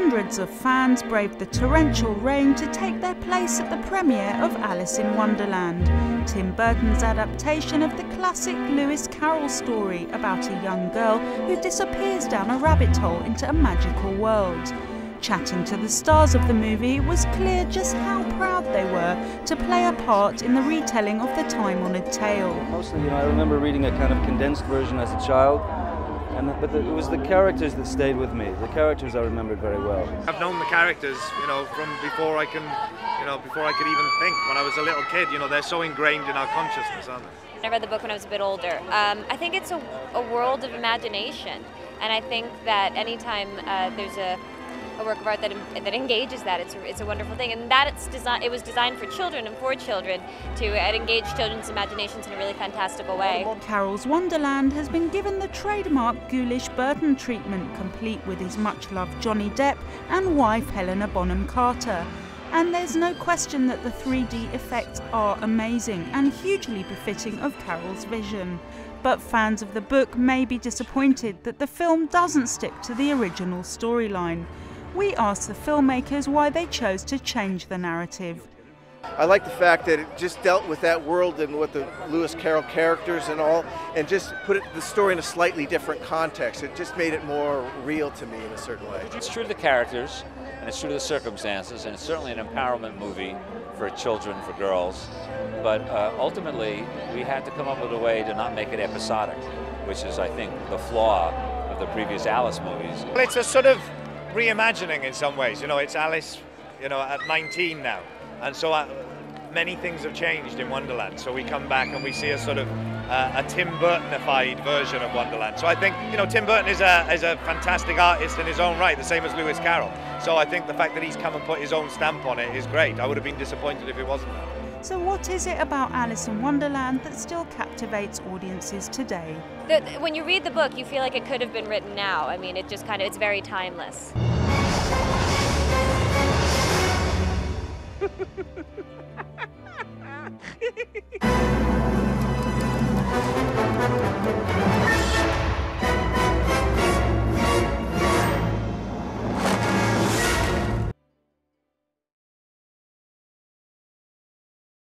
hundreds of fans braved the torrential rain to take their place at the premiere of Alice in Wonderland, Tim Burton's adaptation of the classic Lewis Carroll story about a young girl who disappears down a rabbit hole into a magical world. Chatting to the stars of the movie, it was clear just how proud they were to play a part in the retelling of the time-honoured tale. Mostly, I remember reading a kind of condensed version as a child, but it was the characters that stayed with me. The characters I remembered very well. I've known the characters, from before I can, before I could even think. When I was a little kid, they're so ingrained in our consciousness, aren't they? I read the book when I was a bit older. I think it's a world of imagination, and I think that anytime there's a work of art that engages that, it's a wonderful thing, and that it was designed for children and for children to engage children's imaginations in a really fantastical way. Carroll's Wonderland has been given the trademark ghoulish Burton treatment, complete with his much-loved Johnny Depp and wife Helena Bonham Carter. And there's no question that the 3D effects are amazing and hugely befitting of Carroll's vision. But fans of the book may be disappointed that the film doesn't stick to the original storyline. We asked the filmmakers why they chose to change the narrative. I like the fact that it just dealt with that world and with the Lewis Carroll characters and all, and just put the story in a slightly different context. It just made it more real to me in a certain way. It's true to the characters, and it's true to the circumstances, and it's certainly an empowerment movie for children, for girls. But ultimately, we had to come up with a way to not make it episodic, which is, I think, the flaw of the previous Alice movies. Well, it's a sort of reimagining in some ways. It's Alice, at 19 now, and so many things have changed in Wonderland. So we come back and we see a sort of a Tim Burtonified version of Wonderland. So I think Tim Burton is a fantastic artist in his own right, the same as Lewis Carroll. So I think the fact that he's come and put his own stamp on it is great. I would have been disappointed if it wasn't that. So what is it about Alice in Wonderland that still captivates audiences today? When you read the book, you feel like it could have been written now. I mean, it's very timeless.